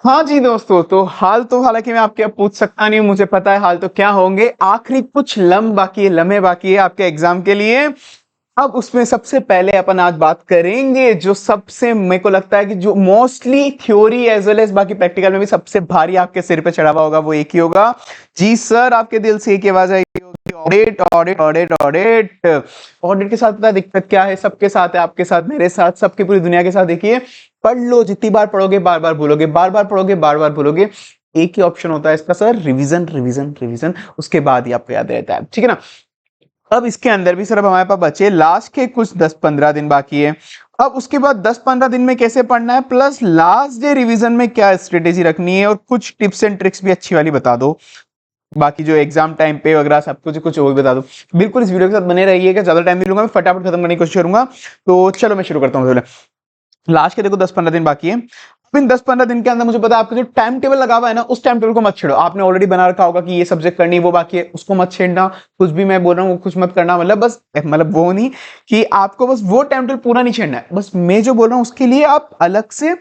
हाँ जी दोस्तों, तो हाल तो हालांकि मैं आपके अब पूछ सकता नहीं हूं, मुझे पता है हाल तो क्या होंगे। आखिरी कुछ लम्हे बाकी है आपके एग्जाम के लिए। अब उसमें सबसे पहले अपन आज बात करेंगे जो सबसे मेरे को लगता है कि जो mostly theory as well as बाकी प्रैक्टिकल में भी सबसे भारी आपके सिर पे चढ़ा हुआ होगा, वो एक ही होगा। जी सर, आपके दिल से एक ही आवाज आई होगी, audit audit audit audit. Audit के साथ पता है दिक्कत क्या है? सबके साथ है, आपके साथ, मेरे साथ, सबकी पूरी दुनिया के साथ। देखिए, पढ़ लो, जितनी बार पढ़ोगे बार बार भूलोगे, बार बार पढ़ोगे बार बार भूलोगे। एक ही ऑप्शन होता है इसका सर, रिवीजन रिवीजन रिवीजन, उसके बाद ही आपको याद रहता है, ठीक है ना। अब इसके अंदर भी सर अब हमारे पास बचे लास्ट के कुछ 10-15 दिन बाकी है। अब उसके बाद 10-15 दिन में कैसे पढ़ना है, प्लस लास्ट डे रिवीजन में क्या स्ट्रेटेजी रखनी है, और कुछ टिप्स एंड ट्रिक्स भी अच्छी वाली बता दो। बाकी जो एग्जाम टाइम पे वगैरह सब कुछ कुछ वो भी बता दो। बिल्कुल इस वीडियो के साथ बने रहिएगा, ज्यादा टाइम नहीं लूंगा, मैं फटाफट खत्म करने की कोशिश करूंगा। तो चलो मैं शुरू करता हूँ। लास्ट के देखो 10-15 दिन बाकी है। अब इन 10-15 दिन के अंदर मुझे पता है आपका जो टाइम टेबल लगा हुआ है ना, उस टाइम टेबल को मत छेड़ो। आपने ऑलरेडी बना रखा होगा कि ये सब्जेक्ट करनी है, वो बाकी है, उसको मत छेड़ना। कुछ भी मैं बोल रहा हूँ वो कुछ मत करना, मतलब बस मतलब वो नहीं कि आपको बस वो टाइम टेबल पूरा नहीं छेड़ना है, बस मैं जो बोल रहा हूँ उसके लिए आप अलग से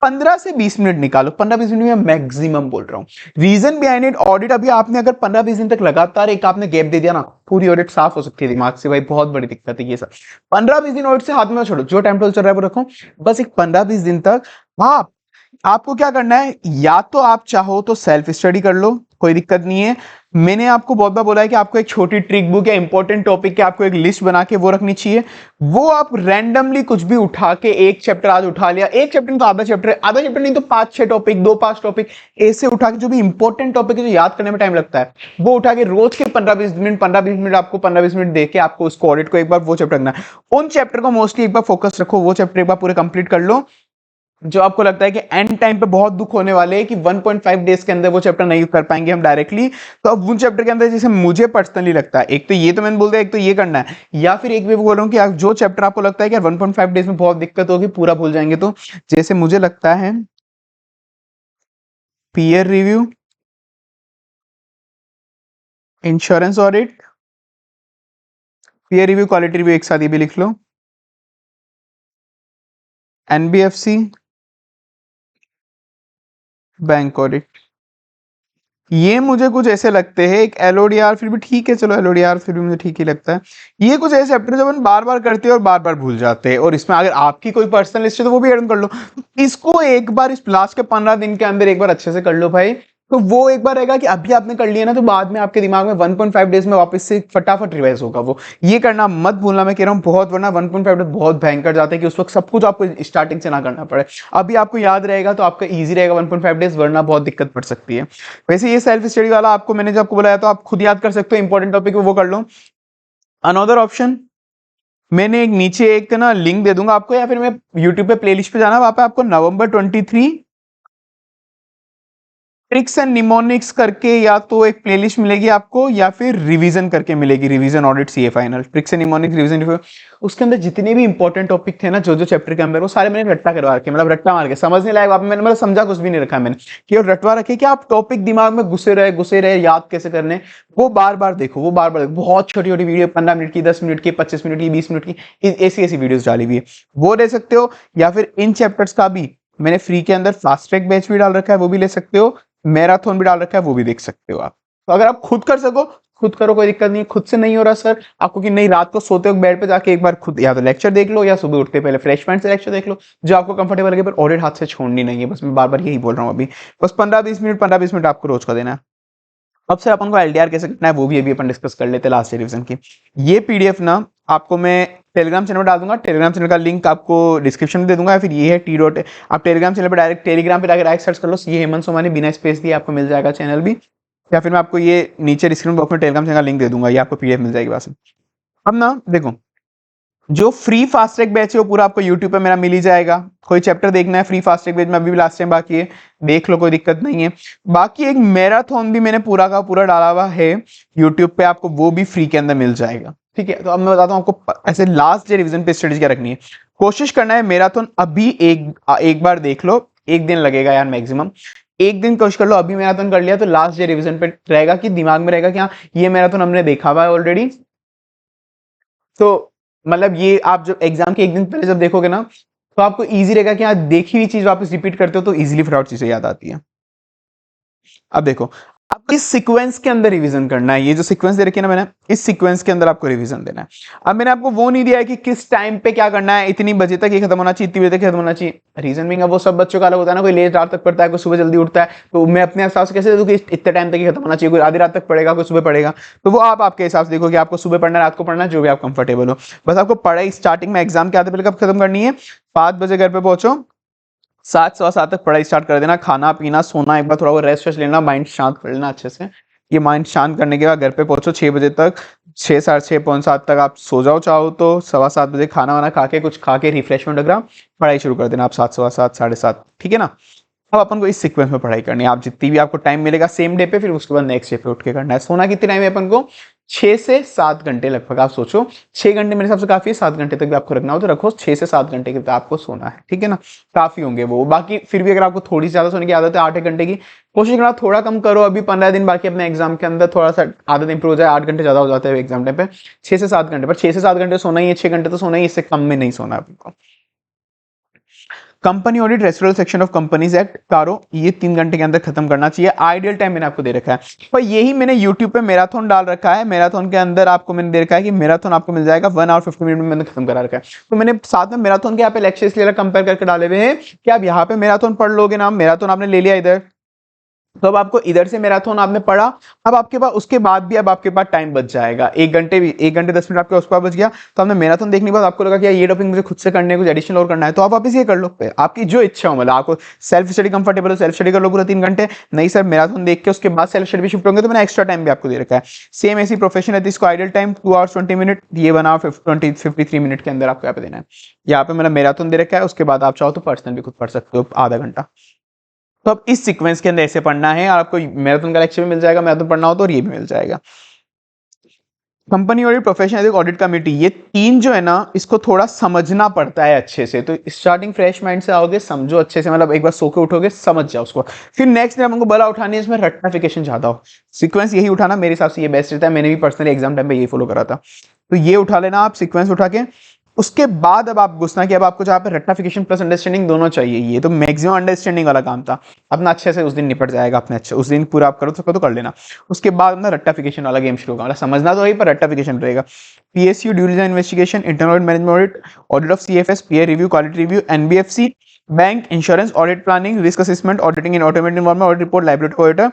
15 से 20 मिनट निकालो। 15-20 मिनट में मैक्सिमम बोल रहा हूँ। रीजन बिहाइंड इट, ऑडिट अभी आपने अगर 15-20 दिन तक लगातार एक आपने गैप दे दिया ना, पूरी ऑडिट साफ हो सकती है दिमाग से भाई, बहुत बड़ी दिक्कत है ये सब। 15-20 दिन ऑडिट से हाथ में छोड़ो, जो टाइम टेबल चल रहा है वो रखो। बस एक 15-20 दिन तक आप आपको क्या करना है, या तो आप चाहो तो सेल्फ स्टडी कर लो, कोई दिक्कत नहीं है। मैंने आपको बहुत बार बोला है कि आपको एक छोटी ट्रिक बुक या इंपॉर्टेंट टॉपिक की आपको एक लिस्ट बना के वो रखनी चाहिए। वो आप रैंडमली कुछ भी उठा के, एक चैप्टर आज उठा लिया, एक चैप्टर नहीं तो आधा चैप्टर नहीं तो 5-6 टॉपिक, 2-5 टॉपिक ऐसे उठा के, जो भी इंपॉर्टेंट टॉपिक है जो याद करने में टाइम लगता है, वो उठा के रोज के 15-20 मिनट आपको 15-20 मिनट दे के आपको उसको ऑडिट को एक बार वो चैप्टर रखना है। उन चैप्टर को मोस्टली एक बार फोकस रखो, वो चैप्टर एक बार पूरे कंप्लीट कर लो। जो आपको लगता है कि एंड टाइम पे बहुत दुख होने वाले हैं कि 1.5 डेज के अंदर वो चैप्टर नहीं कर पाएंगे हम डायरेक्टली, तो अब उन चैप्टर के अंदर जैसे मुझे पर्सनली लगता है, एक तो ये तो मैंने बोल दिया, एक तो ये करना है, या फिर एक भी बोल रहा हूँ कि आप जो चैप्टर आपको लगता है कि 1.5 डेज में बहुत दिक्कत होगी, पूरा भूल जाएंगे, तो जैसे मुझे लगता है peer review, insurance audit, peer review, quality review, एक साथ ये भी लिख लो, एनबीएफसी, बैंक ऑडिट, ये मुझे कुछ ऐसे लगते हैं। एक एलओडीआर फिर भी ठीक है, चलो एलओडीआर फिर भी मुझे ठीक ही लगता है। ये कुछ ऐसे चैप्टर जो अपन बार बार करते हैं और बार बार भूल जाते हैं, और इसमें अगर आपकी कोई पर्सनल लिस्ट है तो वो भी ऐड कर लो। इसको एक बार इस लास्ट के 15 दिन के अंदर एक बार अच्छे से कर लो भाई। तो वो एक बार रहेगा कि अभी आपने कर लिया ना, तो बाद में आपके दिमाग में 1.5 डेज में वापस से फटाफट रिवाइज होगा वो। ये करना मत भूलना, मैं कह रहा हूँ बहुत, वरना 1.5 डेज बहुत भयंकर जाता है कि उस वक्त सब कुछ आपको स्टार्टिंग से ना करना पड़े। अभी आपको याद रहेगा तो आपका ईजी रहेगा 1.5 डेज, वरना बहुत दिक्कत पड़ सकती है। वैसे ये सेल्फ स्टडी वाला आपको मैंने जब आपको बुलाया तो आप खुद याद कर सकते हो, इंपॉर्टेंट टॉपिक वो कर लो। अनदर ऑप्शन, मैंने एक नीचे एक ना लिंक दे दूंगा आपको, या फिर मैं यूट्यूब पे प्लेलिस्ट पे जाना, वहां पे आपको November 23 ट्रिक्स एंड निमोनिक्स करके या तो एक प्लेलिस्ट मिलेगी आपको, या फिर रिवीजन करके मिलेगी, revision audit CA final, tricks and mnemonics revision. उसके अंदर जितने भी इंपॉर्टेंट टॉपिक थे ना, जो जो चैप्टर के अंदर, वो सारे मैंने रट्टा करवा रखे, मतलब रट्टा मार के, समझने लायक आप मैंने मतलब समझा कुछ भी नहीं रखा मैंने, केवल रटवा रखे कि आप टॉपिक दिमाग में घुसे रहे, याद कैसे करने। वो बार बार देखो, वो बार बार देखो, बहुत छोटी छोटी वीडियो, 15 मिनट की, 10 मिनट की, 25 मिनट की, 20 मिनट की, ऐसी ऐसी वीडियोस डाली हुई है, वो ले सकते हो। या फिर इन चैप्टर्स का भी मैंने फ्री के अंदर फास्ट ट्रैक बैच भी डाल रखा है, वो भी ले सकते हो। मैराथन भी डाल रखा है, वो भी देख सकते हो आप। तो अगर आप खुद कर सको, खुद करो, कोई दिक्कत नहीं है। खुद से नहीं हो रहा सर आपको कि नहीं, रात को सोते वक्त बेड पे जाके एक बार खुद या तो लेक्चर देख लो, या सुबह उठते पहले फ्रेश माइंड से लेक्चर देख लो, जो आपको कंफर्टेबल लगे, पर ऑडिट हाथ से छोड़नी नहीं है, बस मैं बार बार यही बोल रहा हूँ अभी। बस 15-20 मिनट आपको रोज का देना है। अब सर अपन को एलडीआर कैसे करना है वो भी अभी अपन डिस्कस कर लेते हैं लास्ट रिवीजन की। ये पीडीएफ ना आपको मैं टेलीग्राम चैनल पर डाल दूंगा, टेलीग्राम चैनल का लिंक आपको डिस्क्रिप्शन में दे दूंगा, या फिर ये है टी डॉट, आप टेलीग्राम चैनल पर डायरेक्ट, टेलीग्राम पे डायरेक्ट सर्च कर लो, ये हेमंत सोमानी बिना स्पेस दिए आपको मिल जाएगा चैनल भी। या फिर मैं आपको ये नीचे डिस्क्रिप्शन बॉक्स में टेलीग्राम चैनल का लिंक दे दूंगा, ये आपको पीडीएफ मिल जाएगी वहां से। अब ना देखो, जो फ्री फास्ट ट्रैक बैच है वो पूरा आपको यूट्यूब पे मेरा मिल ही जाएगा। कोई चैप्टर देखना है फ्री फास्ट ट्रैक बैच में, अभी भी लास्ट टाइम बाकी है, देख लो, कोई दिक्कत नहीं है। बाकी एक मैराथन भी मैंने पूरा का पूरा डाला हुआ है यूट्यूब पे, आपको वो भी फ्री के अंदर मिल जाएगा, ठीक है। तो अब मैं बताता हूँ आपको ऐसे लास्ट डे रिवीजन पे स्ट्रेटेजी क्या रखनी है। कोशिश करना है मैराथन अभी एक बार देख लो, एक दिन लगेगा यार मैक्सिमम, एक दिन कोशिश कर लो, अभी मैराथन कर लिया तो लास्ट डे रिवीजन पे रहेगा कि दिमाग में रहेगा कि हाँ ये मैराथन हमने देखा हुआ है ऑलरेडी। तो मतलब ये आप जब एग्जाम के एक दिन पहले जब देखोगे ना, तो आपको इजी रहेगा कि आप देखी हुई चीज वापस रिपीट करते हो तो इजीली फटाफट चीजें याद आती है। अब देखो, अब इस सीक्वेंस के अंदर रिवीजन करना है। ये जो सीक्वेंस दे रखी है ना मैंने, इस सीक्वेंस के अंदर आपको रिवीजन देना है। अब मैंने आपको वो नहीं दिया है कि किस टाइम पे क्या करना है, इतनी बजे तक ये खत्म होना चाहिए, इतनी बजे तक खत्म होना चाहिए। रीजन भी वो सब बच्चों का अलग होता है ना, कोई लेट रात तक पढ़ता है, कोई सुबह जल्दी उठता है, तो मैं अपने हिसाब से कैसे दे दूं कि इतने टाइम तक ही खत्म होना चाहिए, कोई आधी रात तक पढ़ेगा, कोई सुबह पढ़ेगा। तो वो आप आपके हिसाब से देखो कि आपको सुबह पढ़ना है, रात को पढ़ना है, जो भी आप कंफर्टेबल हो। बस आपको पढ़ाई स्टार्टिंग में एग्जाम के आधे पहले कब खत्म करनी है, 5 बजे घर पे पहुंचो, 7 सवा 7 तक पढ़ाई स्टार्ट कर देना, खाना पीना सोना, एक बार थोड़ा वो रेस्ट वेस्ट लेना, माइंड शांत कर लेना अच्छे से। ये माइंड शांत करने के बाद घर पे पहुंचो 6 बजे तक, 6 साढ़े 6 पौन 7 तक आप सो जाओ, चाहो तो 7:15 बजे खाना वाना खा के, कुछ खा के रिफ्रेशमेंट वगैरह, पढ़ाई शुरू कर देना आप 7 सवा 7 साढ़े 7, ठीक है ना। अब अपन को इस सीक्वेंस में पढ़ाई करनी है, आप जितनी भी आपको टाइम मिलेगा सेम डे पे, फिर उसके बाद नेक्स्ट डे पे उठ के करना है। सोना कितने टाइम है अपन को, 6 से 7 घंटे लगभग। आप सोचो 6 घंटे मेरे हिसाब से काफी है, 7 घंटे तक भी आपको रखना हो तो रखो, 6 से 7 घंटे के आपको सोना है, ठीक है ना, काफी होंगे वो। बाकी फिर भी अगर आपको थोड़ी ज्यादा सोने की आदत है 8 घंटे की, कोशिश करना थोड़ा कम करो। अभी 15 दिन बाकी अपने एग्जाम के अंदर, थोड़ा सा आदत इंप्रूव हो जाए, 8 घंटे ज्यादा हो जाते हैं एग्जाम टाइम पे, 6 से 7 घंटे, पर 6 से 7 घंटे सोना ही है, 6 घंटे तो सोना ही, इससे कम में नहीं सोना आपको। Company audit, restaurant section of companies act, कारो, ये 3 घंटे के अंदर खत्म करना चाहिए। आइडियल टाइम मैंने आपको दे रखा है, पर यही मैंने यूट्यूब पे मैराथन डाल रखा है। मैराथन के अंदर आपको मैंने दे रखा है कि मैराथन आपको मिल जाएगा 1 आवर 50 मिनट में, मैंने खत्म करा रखा है। तो मैंने साथ में मैराथन के यहाँ पे लेक्चर इसलिए कंपेयर करके डाले हुए हैं कि आप यहाँ पे मैराथन पढ़ लोगे ना, मैराथन आपने ले लिया इधर, तो अब आपको इधर से मैराथन आपने पढ़ा, अब आपके पास उसके बाद भी अब आपके पास टाइम बच जाएगा, 1 घंटे भी, 1 घंटे 10 मिनट आपके उस पर बच गया। तो आपने मैराथन देखने के बाद आपको लगा कि ये टॉपिक मुझे खुद से करने कुछ एडिशनल और करना है, तो आप वापस ये कर लो, आपकी जो इच्छा हो, मतलब आपको सेल्फ स्टडी कंफर्टेबल हो, सेल्फ स्टडी कर लो पूरा 3 घंटे। नहीं सर मैराथन देख के उसके बाद सेल्फ स्टडी भी शिफ्ट होंगे, तो मैंने एक्स्ट्रा टाइम भी आपको दे रखा है। सेम ऐसी प्रोफेशन है, इसको आइडल टाइम 2 आवर्स 20 मिनट, ये 1 आवर 53 मिनट के अंदर आपको यहाँ पे देना है। यहाँ पे मैंने मैराथन दे रखा है, उसके बाद आप चाहो तो पर्सनल भी खुद पढ़ सकते हो आधा घंटा। तो अब इस सीक्वेंस के अंदर ऐसे पढ़ना है, और आपको मैराथन का लेक्चर भी मिल जाएगा, मैराथन पढ़ना हो तो, और ये भी मिल जाएगा। Company audit, professional ethics, audit committee, ये 3 जो है ना, इसको थोड़ा समझना पड़ता है अच्छे से। तो स्टार्टिंग फ्रेश माइंड से आओगे, समझो अच्छे से, मतलब एक बार सो के उठोगे समझ जाओ उसको, फिर नेक्स्ट डे हमको बला उठानी है, इसमें रट्टाफिकेशन ज्यादा हो, सीक्वेंस यही उठाना मेरे हिसाब से ये बेस्ट रहता है। मैंने भी पर्सनली एग्जाम टाइम पे यही फॉलो करा था, तो ये उठा लेना आप सीक्वेंस उठा के। उसके बाद अब आप घुसना कि अब आपको जहाँ पे रट्टाफिकेशन प्लस अंडरस्टैंडिंग दोनों चाहिए, ये तो मैक्सिमम अंडरस्टैंडिंग वाला काम था, अपना अच्छे से उस दिन निपट जाएगा अपने, अच्छे उस दिन पूरा आप करो तो कर लेना। उसके बाद अपना रट्टाफिकेशन वाला गेम शुरू होगा, मतलब समझना तो वही पर रट्टाफिकेशन रहेगा। PSU, due diligence investigation, internal management audit, audit of CFS, PA review, quality review, NBFC, bank, insurance, audit planning, risk assessment, auditing in automated environment, audit report, liability auditor,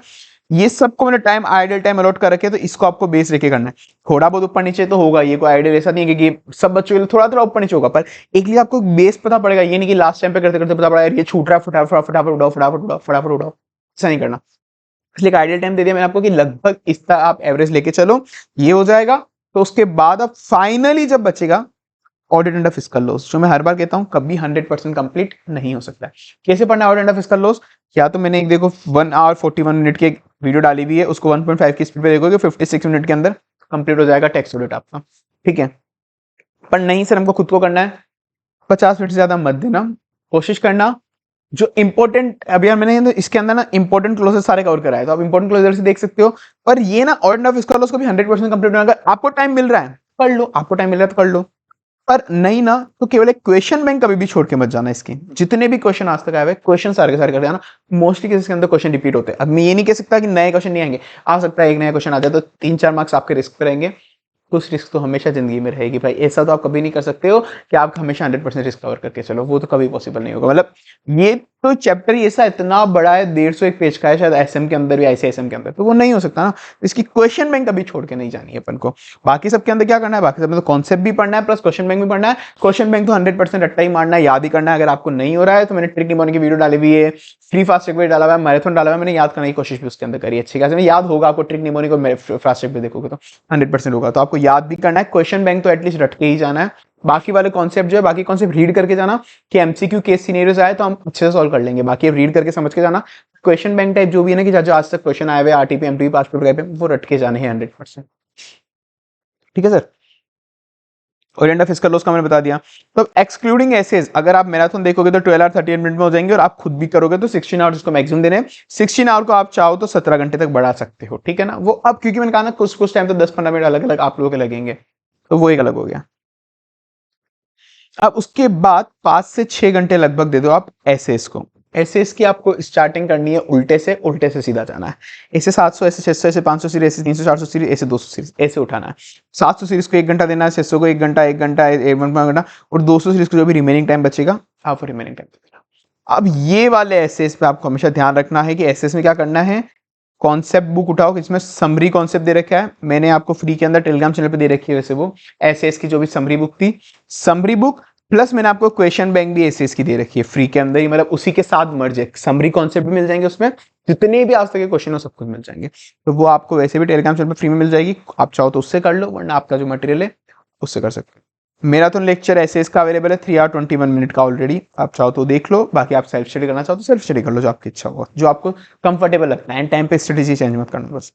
ये सबको मैंने टाइम आइडियल टाइम अलॉट कर रखे, तो इसको आपको base लेके करना है। थोड़ा बहुत ऊपर नीचे तो होगा, ये कोई आइडियल ऐसा नहीं है कि सब बच्चों के लिए थोड़ा थोड़ा ऊपर नीचे होगा, पर एक लिए आपको बेस पता पड़ेगा, ये नहीं कि लास्ट टाइम पे करते करते पता पड़ा यार ये छूट रहा है, फटाफट फटाफट उड़ाओ, फटाफट उड़ाओ, फटाफट उड़ाओ, ऐसा नहीं करना। इसलिए आइडियल टाइम दे दिया मैंने आपको कि लगभग इसका आप एवरेज लेके चलो, ये हो जाएगा। तो उसके बाद अब फाइनली जब बचेगा ऑडिट एंड फिस्कल लॉस, जो मैं हर बार कहता हूं कभी 100% कंप्लीट नहीं हो सकता है। कैसे पढ़ना है ऑडिट एंड फिस्कल लॉस, या तो मैंने एक देखो 1 आवर 41 मिनट की एक वीडियो डाली हुई है, उसको 1.5 की स्पीड पे देखोगे 56 मिनट के अंदर कंप्लीट हो जाएगा टैक्स ऑडिट आपका, ठीक है। पर नहीं सर हमको खुद को करना है, 50 मिनट से ज्यादा मत देना, कोशिश करना जो इंपॉर्टेंट, अभी यार मैंने इसके अंदर ना इंपॉर्टेंट क्लोजेस सारे कवर कराए, तो आप इंपॉर्टेंट क्लोजेस से देख सकते हो। पर ये ना ऑडिट एंड फिस्कल लॉस को भी 100% कंप्लीट होगा, आपको टाइम मिल रहा है कर लो, आपको टाइम मिल रहा है तो कर लो, पर नहीं ना तो केवल एक क्वेश्चन बैंक कभी भी छोड़ के मत जाना। इसकी जितने भी क्वेश्चन आज तक आए हुए क्वेश्चन सारे के सारे कर देना, मोस्टली केसेस के अंदर क्वेश्चन रिपीट होते हैं। अब मैं ये नहीं कह सकता कि नए क्वेश्चन नहीं आएंगे, आ सकता है एक नया क्वेश्चन आ जाए तो 3-4 मार्क्स आपके रिस्क पे रहेंगे, कुछ रिस्क तो हमेशा जिंदगी में रहेगी भाई, ऐसा तो आप कभी नहीं कर सकते हो कि आप हमेशा 100% रिस्क कवर करके चलो, वो तो कभी पॉसिबल नहीं होगा। मतलब ये तो चैप्टर ही ऐसा इतना बड़ा है, 150 पेज का है शायद, एसएम के अंदर भी आईसीएसएम के अंदर, तो वो नहीं हो सकता ना। इसकी क्वेश्चन बैंक कभी छोड़ के नहीं जानी है अपन को। बाकी सबके अंदर क्या करना है, बाकी सब में तो कॉन्सेप्ट भी पढ़ना है प्लस क्वेश्चन बैंक भी पढ़ना है। क्वेश्चन बैंक तो 100% रट्टा ही मारना है, याद ही करना है। अगर आपको नहीं हो रहा है तो मैंने ट्रिक निमोनिक की वीडियो डाली हुई है, फ्री फास्ट ट्रिक भी डाला हुआ है, मैराथन डाला हुआ है, मैंने याद करने की कोशिश भी उसके अंदर करी है अच्छी खासी, याद होगा आपको। ट्रिक निमोनिक और फास्ट ट्रिक भी देखोगे तो 100% होगा, तो आपको याद भी करना है। क्वेश्चन बैंक तो एटलीस्ट रट के ही जाना है, बाकी वाले कॉन्सेप्ट जो है, बाकी कॉन्सेप्ट रीड करके जाना कि एमसीक्यू केस सिनेरियोस आए तो हम अच्छे से सॉल्व कर लेंगे, बाकी रीड करके समझ के जाना। क्वेश्चन बैंक टाइप जो भी है ना कि जो आज तक क्वेश्चन आए हुए आरटीपी एमटीपी पासपोर्ट गए पे, वो रट के जाने हैं 100%, ठीक है sir. Orient of fiscal loss का मैंने बता दिया। तो एक्सक्लूडिंग एसेज, अगर आप मैराथन देखोगे तो 12 आवर 38 मिनट में हो जाएंगे, और आप खुद भी करोगे तो 16 आवर्स को मैक्सिमम देने। 16 आवर को आप चाहो तो 17 घंटे तक बढ़ा सकते हो, ठीक है ना। वो अब क्योंकि मैंने कहा ना कुछ टाइम तो 10-15 मिनट अलग अलग आप लोगों के लगेंगे, तो वो एक अलग हो गया। अब उसके बाद 5 से 6 घंटे लगभग दे दो आप एसएस को। एसएस की आपको स्टार्टिंग करनी है उल्टे से सीधा जाना है। ऐसे 700, ऐसे 600, ऐसे 500 सीरीज, ऐसे 300, 400 सीरीज, ऐसे 200 सीरीज, ऐसे उठाना है। 700 सीरीज को 1 घंटा देना है, 600 को 1 घंटा, 1 घंटा, 1 घंटा, और 200 सीरीज को जो भी रिमेनिंग टाइम बचेगा आप रिमेनिंग टाइम देना। अब ये वाले एसएस पे आपको हमेशा ध्यान रखना है कि एसएस में क्या करना है। कॉन्सेप्ट बुक उठाओ, इसमें समरी कॉन्सेप्ट दे रखा है, मैंने आपको फ्री के अंदर टेलीग्राम चैनल पे दे रखी है वैसे वो एसएस की जो भी समरी बुक थी, समरी बुक प्लस मैंने आपको क्वेश्चन बैंक भी एसएस की दे रखी है फ्री के अंदर ही, मतलब उसी के साथ मर्ज है, समरी कॉन्सेप्ट भी मिल जाएंगे उसमें, जितने भी आज तक के क्वेश्चन हो सब कुछ मिल जाएंगे। तो वो आपको वैसे भी टेलीग्राम चैनल पे फ्री में मिल जाएगी, आप चाहो तो उससे कर लो, वरना आपका जो मटेरियल है उससे कर सकते हो। मेरा तो लेक्चर एसएस का अवेलेबल है 3 hour 21 minute का ऑलरेडी, आप चाहो तो देख लो, बाकी आप सेल्फ स्टडी करना चाहो तो सेल्फ स्टडी कर लो, जो आपकी इच्छा होगा, जो आपको कंफर्टेबल लगता है, एंड टाइम पे स्ट्रेटेजी चेंज मत करना बस।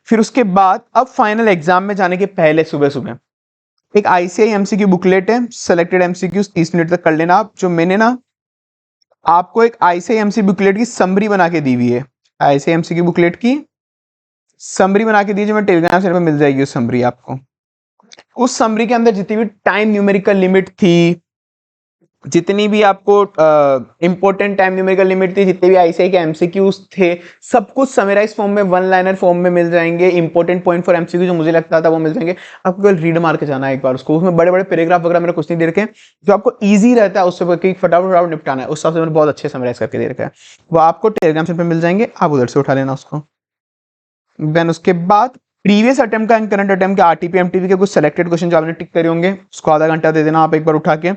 फिर उसके बाद अब फाइनल एग्जाम में जाने के पहले सुबह सुबह एक आईसीआई एमसीक्यू बुकलेट है, सेलेक्टेड एमसीक्यूज 30 मिनट तक कर लेना आप। जो मैंने ना आपको एक आईसीआई एमसीक्यू बुकलेट की समरी बना के दी हुई है, आईसीआई एमसीक्यू बुकलेट की समरी बना के दी, जो मैं टेलीग्राम चैनल पे मिल जाएगी उस समरी आपको। उस समरी के अंदर जितनी भी टाइम न्यूमेरिकल लिमिट थी, जितनी भी आपको इंपॉर्टेंट टाइम न्यूमेरिकल लिमिट थी, जितने भी आईसीआई के एमसीक्यूज थे, सब कुछ समराइज फॉर्म में, वन लाइनर फॉर्म में मिल जाएंगे। इंपॉर्टेंट पॉइंट फॉर एमसीक्यू जो मुझे लगता था वो मिल जाएंगे आपको, केवल रीड मार के जाना है एक बार उसको, उसमें बड़े बड़े पैराग्राफ वगैरह मेरे कुछ नहीं दे रखे हैं, जो आपको ईजी रहता है उससे फटाफट फटाफट निपटाना है, उस हिसाब से मैंने बहुत अच्छे समराइज करके दे रखा है, वो आपको टेलीग्राम चैनल पे मिल जाएंगे, आप उधर से उठा लेना उसको। देन उसके बाद प्रीवियस अटेम्प्ट का एंड करंट अटेम्प्ट का आरटीपी एमटीपी के कुछ सेलेक्टेड क्वेश्चन जो आपने टिक करे होंगे उसको आधा घंटा दे देना आप एक बार उठा के।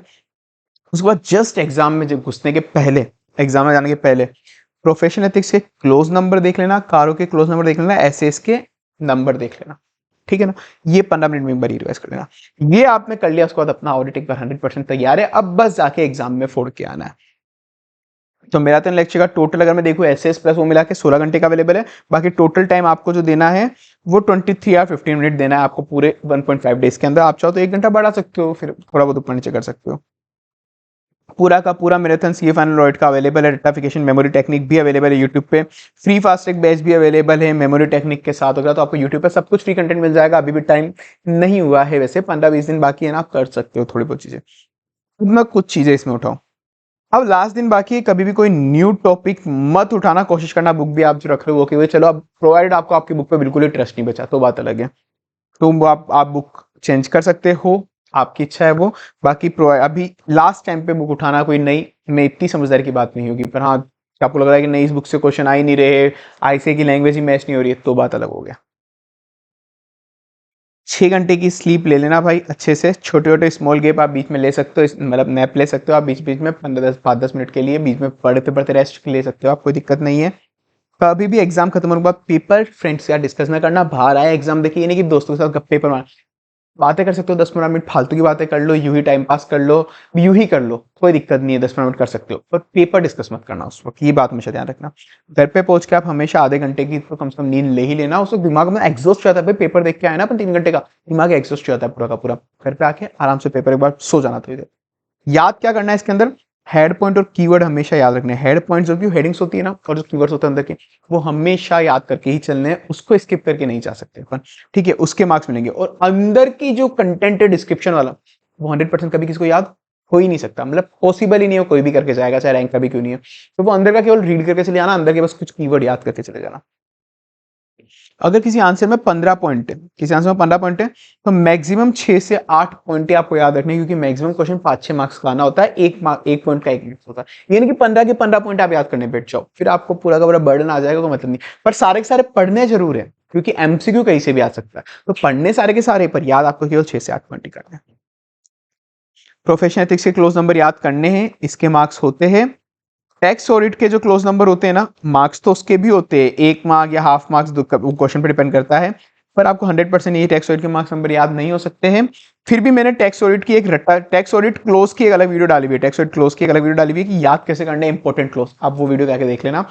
उसके बाद जस्ट एग्जाम में जब घुसने के पहले, एग्जाम में जाने के पहले प्रोफेशनल एथिक्स के क्लोज नंबर देख लेना, कारो के क्लोज नंबर देख लेना, एसएस के नंबर देख लेना, ठीक है ना। ये 15 मिनट में एक बार रिवाइज कर लेना। ये आपने कर लिया, उसके बाद अपना ऑडिट एक बार 100% तैयार है, अब बस जाके एग्जाम में फोड़ के आना है। तो मेरा तो लेक्चर का टोटल अगर मैं देखूं एसएस प्लस वो मिला के 16 घंटे का अवेलेबल है, बाकी टोटल टाइम आपको जो देना है वो 23 या 15 मिनट देना है आपको पूरे 1.5 डेज के अंदर। आप चाहो तो 1 घंटा बढ़ा सकते हो, फिर थोड़ा बहुत ऊपर नीचे कर सकते हो। पूरा का पूरा मैराथन सीए फाइनल ऑडिट का अवेलेबल है, डेटाफिकेशन मेमोरी टेक्निक भी अवेलेबल है यूट्यूब पे, फ्री फास्ट ट्रैक बैच भी अवेलेबल है मेमोरी टेक्निक के साथ होगा, तो आपको यूट्यूब पे सब कुछ फ्री कंटेंट मिल जाएगा। अभी भी टाइम नहीं हुआ है, वैसे 15-20 दिन बाकी है ना, आप कर सकते हो थोड़ी बहुत चीजें, मैं कुछ चीजें इसमें उठाओ। अब लास्ट दिन बाकी है, कभी भी कोई न्यू टॉपिक मत उठाना, कोशिश करना बुक भी आप जो रख रहे हो कि चलो, अब प्रोवाइड आपको आपकी बुक पे बिल्कुल ही ट्रस्ट नहीं बचा तो बात अलग है, तो आप बुक चेंज कर सकते हो, आपकी इच्छा है वो। बाकी अभी लास्ट टाइम पे बुक उठाना कोई नई में इतनी समझदारी की बात नहीं होगी, पर हाँ आपको लग रहा है कि नई इस बुक से क्वेश्चन आ ही नहीं रहे, आईसीआई की लैंग्वेज ही मैच नहीं हो रही है, तो बात अलग हो गया। 6 घंटे की स्लीप ले लेना भाई अच्छे से, छोटे छोटे स्मॉल गैप आप बीच में ले सकते हो, मतलब नैप ले सकते हो आप बीच बीच में 5-10 मिनट के लिए, बीच में पढ़ते पढ़ते रेस्ट ले सकते हो आप, कोई दिक्कत नहीं है। कभी भी एग्जाम खत्म होने के बाद पेपर फ्रेंड्स के साथ डिस्कस ना करना, बाहर आया एग्जाम देखिए, ये नहीं कि दोस्तों के साथ गप्पे पर बातें कर सकते हो, 10-15 मिनट फालतू की बातें कर लो, यूं ही टाइम पास कर लो, यूं ही कर लो, कोई दिक्कत नहीं है, 10-15 मिनट कर सकते हो, पर पेपर डिस्कस मत करना उस वक्त, ये बात हमेशा ध्यान रखना। घर पे पहुंच के आप हमेशा आधे घंटे की तो कम से कम नींद ले ही लेना, उस वक्त दिमाग में एग्जॉस्ट हो जाता है, पेपर देख के आया ना अपन 3 घंटे का, दिमाग एग्जॉस्ट हो जाता है पूरा का पूरा। घर पे आके आराम से पेपर एक बार सो जाना थोड़ी देर। याद क्या करना है इसके अंदर, हेड पॉइंट और कीवर्ड हमेशा याद रखने हैं। हेड पॉइंट जो भी हेडिंग्स होती है ना, और जो कीवर्ड्स होते हैं अंदर के, वो हमेशा याद करके ही चलने हैं, उसको स्किप करके नहीं जा सकते अपन, ठीक है, उसके मार्क्स मिलेंगे। और अंदर की जो कंटेंट है डिस्क्रिप्शन वाला, वो 100% कभी किसी को याद हो ही नहीं सकता, मतलब पॉसिबल ही नहीं है, कोई भी करके जाएगा चाहे रैंक का भी क्यों नहीं है, तो वो अंदर का केवल रीड करके चले जाना, अंदर के बस कुछ कीवर्ड याद करके चले जाना। अगर किसी आंसर में 15 पॉइंट है, किसी आंसर में 15 पॉइंट है, तो मैक्सिमम 6 से 8 पॉइंट आपको याद रखने, क्योंकि मैक्सिमम क्वेश्चन 5-6 मार्क्स का आना होता है, एक पॉइंट का 1 मार्क्स होता है, यानी कि 15 के 15 पॉइंट आप याद करने बैठ जाओ, फिर आपको पूरा का पूरा बर्डन आ जाएगा, कोई मतलब नहीं। पर सारे के सारे पढ़ने जरूर है, क्योंकि एमसीक्यू कहीं से भी आ सकता है, तो पढ़ने सारे के सारे, पर याद आपको केवल 6 से 8 पॉइंट ही करने हैं। प्रोफेशनल एथिक्स के क्लोज नंबर याद करने हैं, इसके मार्क्स होते हैं। टैक्स ऑडिट के जो क्लोज नंबर होते हैं ना, मार्क्स तो उसके भी होते हैं, 1 मार्क या हाफ मार्क्स क्वेश्चन पर डिपेंड करता है, पर आपको 100% ये टैक्स ऑडिट के मार्क्स नंबर याद नहीं हो सकते हैं। फिर भी मैंने टैक्स ऑडिट की एक टैक्स ऑडिट क्लोज की एक अलग वीडियो डाली हुई है, टैक्स ऑडिट क्लोज की एक अलग वीडियो डाली हुई है कि याद कैसे करना है इंपॉर्टेंट क्लोज, आप वो वीडियो जाके देख लेना,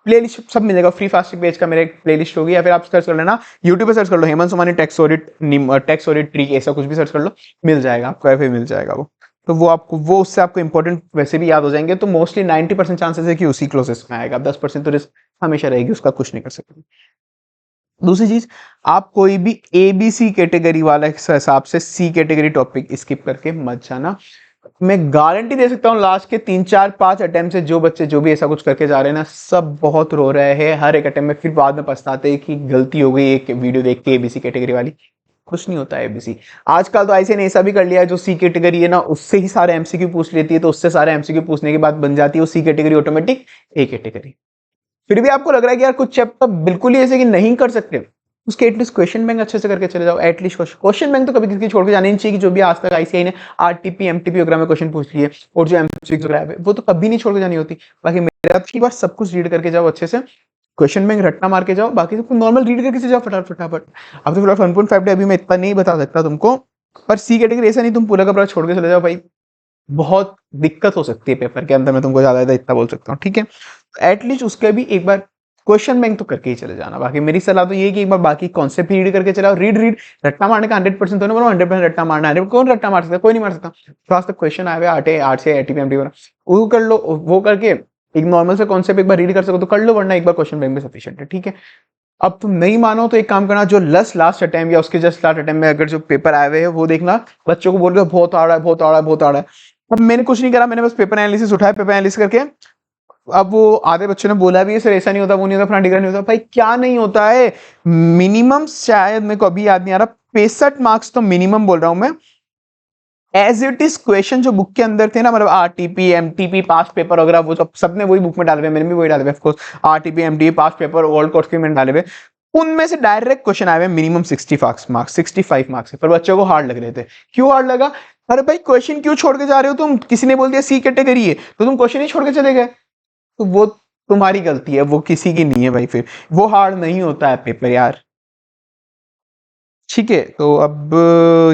प्लेलिस्ट सब मिलेगा, फ्री फास्ट पेज का मेरे एक प्लेलिस्ट होगी, या फिर आप सर्च कर लेना यूट्यूब पे, सर्च कर लो Hemant Somani tax audit trick, ऐसा कुछ भी सर्च कर लो, मिल जाएगा आपको, ऐसे मिल जाएगा वो, तो वो आपको वो उससे आपको इंपॉर्टेंट वैसे भी याद हो जाएंगे, तो मोस्टली 90% चांसेस है कि उसी क्लोजेस में आएगा, 10% तो रिस्क हमेशा रहेगी, उसका कुछ नहीं कर सकते। दूसरी चीज, आप कोई भी ए बी सी कैटेगरी वाला हिसाब से सी कैटेगरी टॉपिक स्किप करके मत जाना। मैं गारंटी दे सकता हूँ लास्ट के 3 4 5 अटेम्प्ट से जो बच्चे जो भी ऐसा कुछ करके जा रहे हैं ना, सब बहुत रो रहे हैं हर एक अटेम्प्ट में, फिर बाद में पछताते हैं कि गलती हो गई एक वीडियो देख के एबीसी कैटेगरी वाली। कुछ नहीं होता है एबीसी। आजकल तो आईसीएसई ने ऐसा भी कर लिया है, जो सी कैटेगरी है ना उससे ही सारे एमसीक्यू पूछ लेती है, तो उससे सारे एमसीक्यू पूछने के बाद बन जाती है वो सी कैटेगरी ऑटोमेटिक ए कैटेगरी। फिर भी आपको लग रहा है कि यार कुछ चैप्टर बिल्कुल ही ऐसे कि नहीं कर सकते, उसके एटलीस्ट क्वेश्चन बैंक अच्छे से करके चले जाओ। एटलीस्ट क्वेश्चन बैंक तो कभी किसी छोड़ के जाने नहीं चाहिए, कि जो भी आज तक आईसीआई ने आरटीपी एमटीपी वगैरह में क्वेश्चन पूछ लिए और जो एमसीक्यू वगैरह है वो तो कभी नहीं छोड़ के जानी होती। बाकी मेरा की बात, सब कुछ रीड करके जाओ अच्छे से, क्वेश्चन बैंक रट्टा मार के जाओ, बाकी सब कुछ नॉर्मल रीड करके जाओ फटाफट फटाफट। अब तो फिलहाल 1.5 डे अभी मैं इतना नहीं बता सकता तुमको, पर सी कैटेगरी ऐसा नहीं तुम पूरा का पूरा छोड़ के चले जाओ भाई, बहुत दिक्कत हो सकती है पेपर के अंदर, मैं तुमको ज्यादा इतना बोल सकता हूँ, ठीक है। एटलीस्ट उसके भी एक बार क्वेश्चन बैंक तो करके ही चले जाना। बाकी मेरी सलाह तो ये है कि एक बार बाकी कॉन्सेप्ट रीड करके चलाओ, रीड रट्टा मारने का 100% तो नहीं बोलो 100% रट्टा मारना है, कौन रट्टा मार सकता है, कोई नहीं मार सकता। तो आज तक क्वेश्चन आए हुए आठ से एटीपी एमटी वो कर लो, वो करके एक नॉर्मल से कॉन्सेप्ट एक बार रीड कर सको तो कर लो, वरना एक बार क्वेश्चन बैंक में सफिशिएंट है, ठीक है। अब तुम नहीं मानो तो एक काम करना, जो लास्ट अटेम्प्ट या उसके जस्ट लास्ट अटेम्प्ट में अगर जो पेपर आए हुए हैं वो देखना, बच्चों को बोल रहे हो बहुत आ रहा है बहुत आ रहा है बहुत आ रहा है। अब मैंने कुछ नहीं करा, मैंने बस पेपर एनालिसिस उठाया, पेपर एनालिसिस करके अब वो आधे बच्चों ने बोला भी है सर ऐसा नहीं होता वो नहीं होता फलाना डिग्री नहीं होता, भाई क्या नहीं होता है, मिनिमम शायद मेरे को अभी याद नहीं आ रहा 65 मार्क्स तो मिनिमम बोल रहा हूं मैं, एज इट इज क्वेश्चन जो बुक के अंदर थे ना, मतलब आरटीपी एमटीपी पास्ट पेपर वगैरह वो सब सबने वही बुक में डाले हुए, मैंने भी वही डाले हुए of course, RTP MTP past paper old course के मैंने डाले हुए, उनमें से डायरेक्ट क्वेश्चन आए हुए मिनिमम 65 मार्क्स पर बच्चों को हार्ड लग रहे थे। क्यों हार्ड लगा? अरे भाई क्वेश्चन क्यों छोड़ के जा रहे हो तुम, किसी ने बोल दिया सी कैटेगरी है तो तुम क्वेश्चन ही छोड़ के चले गए, तो वो तुम्हारी गलती है, वो किसी की नहीं है भाई, फिर वो हार्ड नहीं होता है पेपर यार, ठीक है। तो अब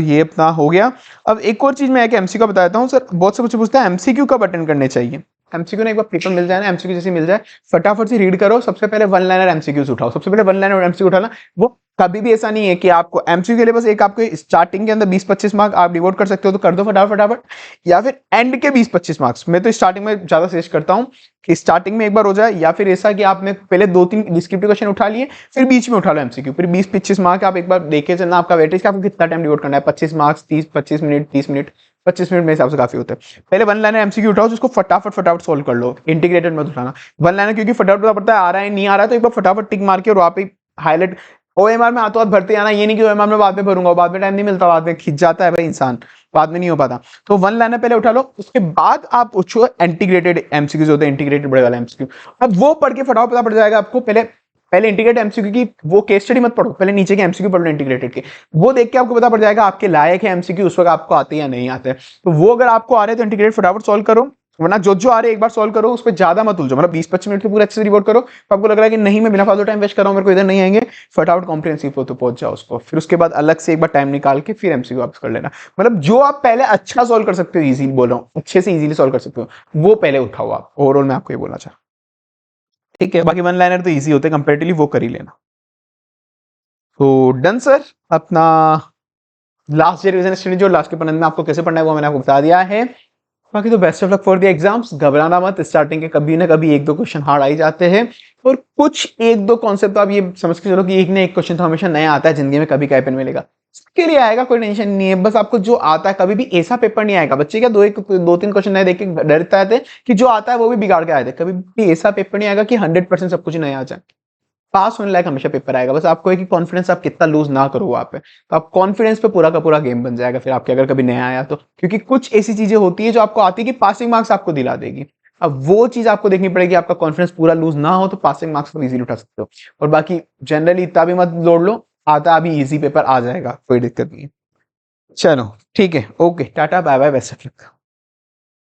ये अपना हो गया। अब एक और चीज मैं एक एमसीक्यू का बताता हूँ सर, बहुत से बच्चे पूछते हैं एमसीक्यू कब अटेंड करने चाहिए। एमसीक्यू ने एक बार पेपर मिल जाए ना, एमसीक्यू जैसे मिल जाए फटाफट से रीड करो, सबसे पहले वन लाइनर एमसीक्यूज उठाओ, सबसे पहले वन लाइनर एमसीक्यू उठाना। वो कभी भी ऐसा नहीं है कि आपको एमसीक्यू के लिए बस एक आपके स्टार्टिंग के अंदर 20-25 मार्क आप डिवोट कर सकते हो तो कर दो फटाफट फटाफट, या फिर एंड के 20-25 मार्क्स। मैं तो स्टार्टिंग में ज्यादा सजेस्ट करता हूँ कि स्टार्टिंग में एक बार हो जाए, या फिर ऐसा कि आपने पहले 2-3 डिस्क्रिप्टिव क्वेश्चन उठा लिए फिर बीच में उठा लो एमसीक्यू, फिर 20-25 मार्क आप एक बार देखे चलना आपका वेटेज का, आपको कितना टाइम डिवोट करना है, 25 मार्क्स 25 मिनट 30 मिनट 25 मिनट मेरे हिसाब से काफी होता है। पहले वन लाइनर एमसीक्यू उठाओ जिसको फटाफट फटाफट सोल्व कर लो, इंटीग्रेटेड मत उठाना वन लाइनर, क्योंकि फटाफट पता पड़ता है आ रहा है नहीं आ रहा है, तो एक बार फटाफट टिक मार के और वहां पे हाईलाइट ओएमआर में हाथों हाथ भरते आना, ये नहीं कि ओएमआर में बाद में भरूंगा, बाद में टाइम नहीं मिलता, बाद में खिंच जाता है भाई इंसान, बाद में नहीं हो पाता। तो वन लाइनर पहले उठा लो, उसके बाद आप पूछो इंटीग्रेटेड एमसीक्यूज होते हैं, इंटीग्रेटेड बड़े वाला एमसीक्यू, अब वो पढ़ के फटाफट पता पड़ जाएगा आपको। पहले इंटीग्रेटेड एमसीक्यू की वो केस स्टडी मत पढ़ो, पहले नीचे के एमसीक्यू पढ़ लो इंटीग्रेटेड के, वो देख के आपको पता पड़ जाएगा आपके लायक है एमसीक्यू उस वक्त आपको आते हैं या नहीं आते हैं। तो वो अगर आपको आ रहे हैं तो इंटीग्रेट फटाफट सॉल्व करो, वरना जो आ रहे एक बार सॉल्व करो, उस पर ज्यादा मत उलझो, मतलब 20-25 मिनट के पूरे अच्छे से रिपोर्ट करो, तो आपको लग रहा है कि नहीं मैं बिना फालतू टाइम वेस्ट कर रहा हूं, मेरे को इधर नहीं आएंगे, फटाफट कॉम्प्रिहेंसिव तो पहुंच जाओ उसको, फिर उसके बाद अलग से एक बार टाइम निकाल के फिर एमसीक्यू वापस कर लेना। मतलब जो आप पहले अच्छा सॉल्व कर सकते हो, इजीली बोल रहा हूँ, अच्छे से इजीली सॉल्व कर सकते हो, वो पहले उठाओ आप, ओवरऑल मैं आपको ये बोलना चाह, ठीक है। बाकी वन लाइनर तो ईजी होते हैं कंपेरेटिवली, वो कर ही लेना। तो डन सर, अपना लास्ट रिवीजन स्टडी जो लास्ट के पन्ने में आपको कैसे पढ़ना है वो मैंने आपको बता दिया है। बाकी तो best of luck for the exams, घबराना मत, स्टार्टिंग के कभी ना कभी 1-2 क्वेश्चन हार्ड आ ही जाते हैं, और कुछ 1-2 कॉन्सेप्ट तो आप ये समझ के चलो कि एक ना एक क्वेश्चन तो हमेशा नया आता है जिंदगी में, कभी पेन मिलेगा सबके लिए आएगा, कोई टेंशन नहीं है, बस आपको जो आता है, कभी भी ऐसा पेपर नहीं आएगा बच्चे क्या 2-3 क्वेश्चन नए देख के डरता है कि जो आता है वो भी बिगाड़ के आए थे, कभी भी ऐसा पेपर नहीं आएगा कि 100% सब कुछ नया आ जाए। पास होने लायक हमेशा पेपर आएगा, बस आपको है कि कॉन्फिडेंस आप कितना लूज ना करो वहां पे, तो आप कॉन्फिडेंस पे पूरा का पूरा गेम बन जाएगा फिर आपके, अगर कभी नया आया तो, क्योंकि कुछ ऐसी चीजें होती है जो आपको आती है कि पासिंग मार्क्स आपको दिला देगी, अब वो चीज आपको देखनी पड़ेगी, आपका कॉन्फिडेंस पूरा लूज ना हो तो पासिंग मार्क्स को इजीली उठा सकते हो। और बाकी जनरली इतना भी मत लोड लो, आता अभी इजी पेपर आ जाएगा, कोई दिक्कत नहीं है। चलो ठीक है, okay, tata bye bye, best of luck.